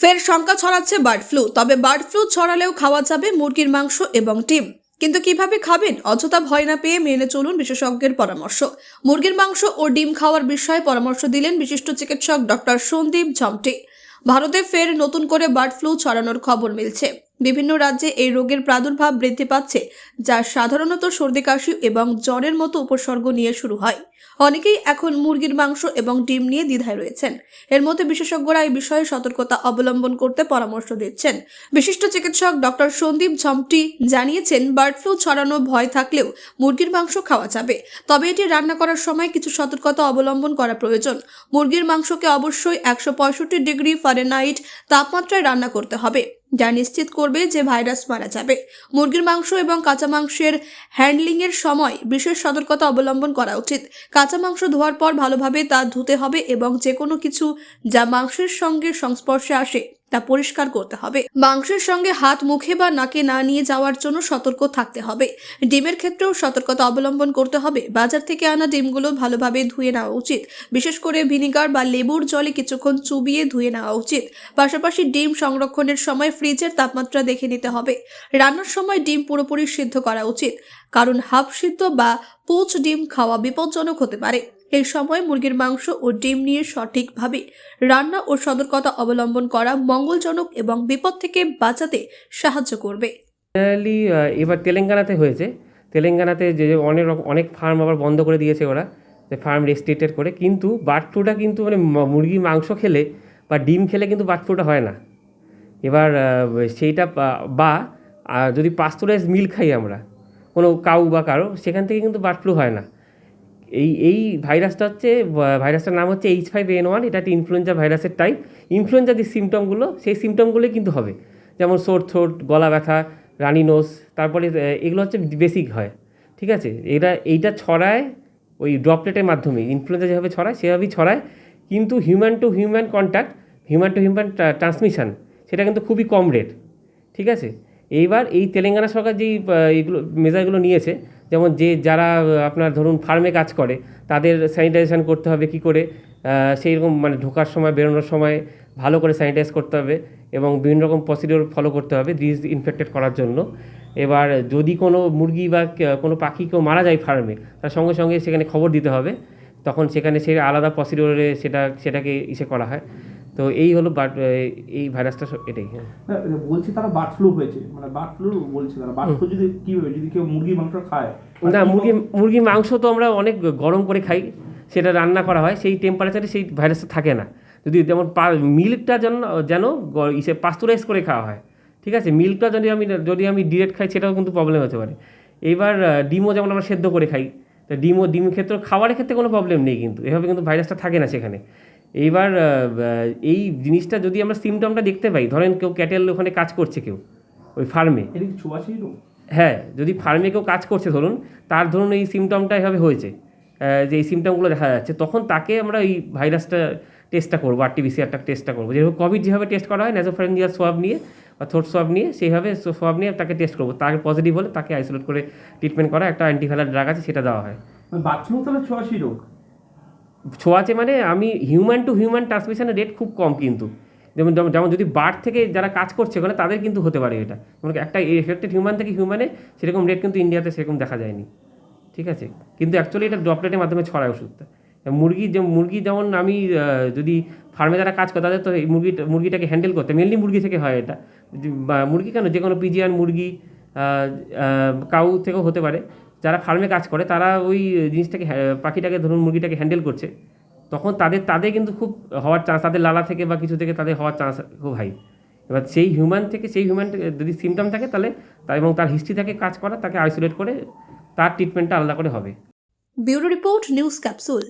ফের শঙ্কা ছড়াচ্ছে বার্ড ফ্লু। তবে বার্ড ফ্লু ছড়ালেও খাওয়া যাবে মুরগির মাংস এবং ডিম। কিন্তু কিভাবে খাবেন, অযথা ভয় না পেয়ে মেনে চলুন বিশেষজ্ঞের পরামর্শ। মুরগির মাংস ও ডিম খাওয়ার বিষয়ে পরামর্শ দিলেন বিশিষ্ট চিকিৎসক ডক্টর সন্দীপ ঝমটে। ভারতে ফের নতুন করে বার্ড ফ্লু ছড়ানোর খবর মিলছে। বিভিন্ন রাজ্যে এই রোগের প্রাদুর্ভাব বৃদ্ধি পাচ্ছে, যা সাধারণত সর্দি কাশি এবং জ্বরের মতো উপসর্গ নিয়ে শুরু হয়। অনেকেই এখন মুরগির মাংস এবং ডিম নিয়ে দ্বিধায় রয়েছেন। এর মধ্যে বিশেষজ্ঞরা এই বিষয়ে সতর্কতা অবলম্বন করতে পরামর্শ দিচ্ছেন। বিশিষ্ট চিকিৎসক ডক্টর সন্দীপ ঝমটি জানিয়েছেন, বার্ড ফ্লু ছড়ানো ভয় থাকলেও মুরগির মাংস খাওয়া যাবে, তবে এটি রান্না করার সময় কিছু সতর্কতা অবলম্বন করা প্রয়োজন। মুরগির মাংসকে অবশ্যই 165 ডিগ্রি ফারেনহাইট তাপমাত্রায় রান্না করতে হবে, যা নিশ্চিত করবে যে ভাইরাস মারা যাবে। মুরগির মাংস এবং কাঁচা মাংসের হ্যান্ডলিংয়ের সময় বিশেষ সতর্কতা অবলম্বন করা উচিত। কাঁচা মাংস ধোয়ার পর ভালোভাবে তা ধুতে হবে এবং যে কোনো কিছু যা মাংসের সঙ্গে সংস্পর্শে আসে তা পরিষ্কার করতে হবে। মাংসের সঙ্গে হাত মুখে বা নাকে না নিয়ে যাওয়ার জন্য সতর্ক থাকতে হবে। ডিমের ক্ষেত্রেও সতর্কতা অবলম্বন করতে হবে। বাজার থেকে আনা ডিমগুলো ভালোভাবে ধুয়ে নেওয়া উচিত, বিশেষ করে ভিনিগার বা লেবুর জলে কিছুক্ষণ চুবিয়ে ধুয়ে নেওয়া উচিত। পাশাপাশি ডিম সংরক্ষণের সময় ফ্রিজের তাপমাত্রা দেখে নিতে হবে। রান্নার সময় ডিম পুরোপুরি সিদ্ধ করা উচিত, কারণ হাফ সিদ্ধ বা পোচ ডিম খাওয়া বিপজ্জনক হতে পারে। এই সময় মুরগির মাংস ও ডিম নিয়ে সঠিকভাবে রান্না ও সতর্কতা অবলম্বন করা মঙ্গলজনক এবং বিপদ থেকে বাঁচাতে সাহায্য করবে। জেনারেলি এবার তেলেঙ্গানাতে হয়েছে। তেলেঙ্গানাতে যে অনেক ফার্ম আবার বন্ধ করে দিয়েছে ওরা, যে ফার্ম রেস্ট্রিক্টেড করে। কিন্তু বার্ড ফ্লুটা কিন্তু মানে মুরগির মাংস খেলে বা ডিম খেলে কিন্তু বার্ড ফ্লুটা হয় না। এবার সেইটা বা যদি পাস্তুরাইজ মিল্ক খাই আমরা কোনো কাউ বা কারো, সেখান থেকে কিন্তু বার্ড ফ্লু হয় না। এই ভাইরাসটা হচ্ছে, ভাইরাসটার নাম হচ্ছে H5N1। এটা একটা ইনফ্লুয়েঞ্জা ভাইরাসের টাইপ। ইনফ্লুয়েঞ্জার যে সিমটমগুলো, সেই সিমটমগুলোই কিন্তু হবে, যেমন সোর থ্রোট, গলা ব্যথা, রানি নোজ, তারপরে এগুলো হচ্ছে বেসিক হয়। ঠিক আছে, এইটা ছড়ায় ওই ড্রপলেটের মাধ্যমে। ইনফ্লুয়েঞ্জা যেভাবে ছড়ায় সেভাবেই ছড়ায়, কিন্তু human two human contact, human two human transmission, সেটা কিন্তু খুবই কম রেট। ঠিক আছে, এইবার এই তেলেঙ্গানা সরকার যেই এইগুলো মেজারগুলো নিয়েছে, যেমন যারা আপনার ধরুন ফার্মে কাজ করে তাদের স্যানিটাইজেশন করতে হবে কী করে, সেই রকম মানে ঢোকার সময় বেরোনোর সময় ভালো করে স্যানিটাইজ করতে হবে এবং বিভিন্ন রকম প্রসিডিওর ফলো করতে হবে ইনফেক্টেড করার জন্য। এবার যদি কোনো মুরগি বা কোনো পাখি কেউ মারা যায় ফার্মে, তার সঙ্গে সঙ্গে সেখানে খবর দিতে হবে। তখন সেখানে সে আলাদা প্রসিডিওরে সেটাকে করা হয়। তো এই হলো এই ভাইরাসটা, এটাই। হ্যাঁ, বলছি তারা বার্ড ফ্লু হয়েছে, মানে বার্ড ফ্লু বলছে তারা। বার্ড ফ্লু যদি কীভাবে, যদি কেউ মুরগির মাংস খায়? না, মুরগির মাংস তো আমরা অনেক গরম করে খাই, সেটা রান্না করা হয়, সেই টেম্পারেচারে সেই ভাইরাসটা থাকে না। যদি যেমন মিল্কটা যেন পাস্তুরাইজ করে খাওয়া হয়। ঠিক আছে, মিল্কটা যদি আমি ডিরেক্ট খাই, সেটাও কিন্তু প্রবলেম হতে পারে। এইবার ডিমও যেমন আমরা সেদ্ধ করে খাই, তো ডিম ক্ষেত্রে খাবারের ক্ষেত্রে কোনো প্রবলেম নেই, কিন্তু এভাবে কিন্তু ভাইরাসটা থাকে না সেখানে। এইবার এই জিনিসটা যদি আমরা সিমটমটা দেখতে পাই, ধরেন কেউ ক্যাটেল ওখানে কাজ করছে, কেউ ওই ফার্মে, হ্যাঁ, যদি ফার্মে কেউ কাজ করছে ধরুন, তার ধরুন এই সিমটমটা এভাবে হয়েছে, যে এই সিমটমগুলো দেখা যাচ্ছে, তখন তাকে আমরা এই ভাইরাসটা টেস্টটা করবো, RT-PCR টেস্টটা করবো। যেভাবে কোভিড যেভাবে টেস্ট করা হয় ন্যাসোফ্যারিঞ্জিয়াল সোয়াব নিয়ে বা থ্রোট সোয়াব নিয়ে, সেইভাবে সোয়াব নিয়ে তাকে টেস্ট করবো। তার পজিটিভ হলে তাকে আইসোলেট করে ট্রিটমেন্ট করা, একটা অ্যান্টিভাইরাল ড্রাগ আছে, সেটা দেওয়া হয়। বাচ্চা তাহলে ছোঁয়াচে রোগ, ছোঁয়াচে মানে আমি হিউম্যান টু হিউম্যান ট্রান্সমিশনের রেট খুব কম, কিন্তু যেমন যদি বার্ড থেকে যারা কাজ করছে ওখানে, তাদের কিন্তু হতে পারে এটা। যেমন একটা এফেক্টেড হিউম্যান থেকে হিউম্যানে, সেরকম রেট কিন্তু ইন্ডিয়াতে সেরকম দেখা যায়নি। ঠিক আছে, কিন্তু অ্যাকচুয়ালি এটা ড্রপলেটের মাধ্যমে ছড়ায় ওষুধটা। মুরগি যেমন আমি যদি ফার্মে যারা কাজ করে, তাদের তো এই মুরগিটাকে হ্যান্ডেল করতে মেনলি মুরগি থেকে হয় এটা। মুরগি কেন, যে কোনো পিজিয়ান মুরগি, কাউ থেকেও হতে পারে। যারা ফার্মে কাজ করে তারা ওই জিনিসটাকে, পাখিটাকে ধরুন মুরগিটাকে হ্যান্ডেল করছে, তখন তাদের কিন্তু খুব হওয়ার চান্স, তাদের লালা থেকে বা কিছু থেকে তাদের হওয়ার চান্স খুব হাই। এবার সেই হিউম্যান যদি সিমটম থাকে, তাহলে এবং তার হিস্ট্রি থাকে কাজ করা, তাকে আইসোলেট করে তার ট্রিটমেন্টটা আলাদা করে হবে। Bureau report, news capsule.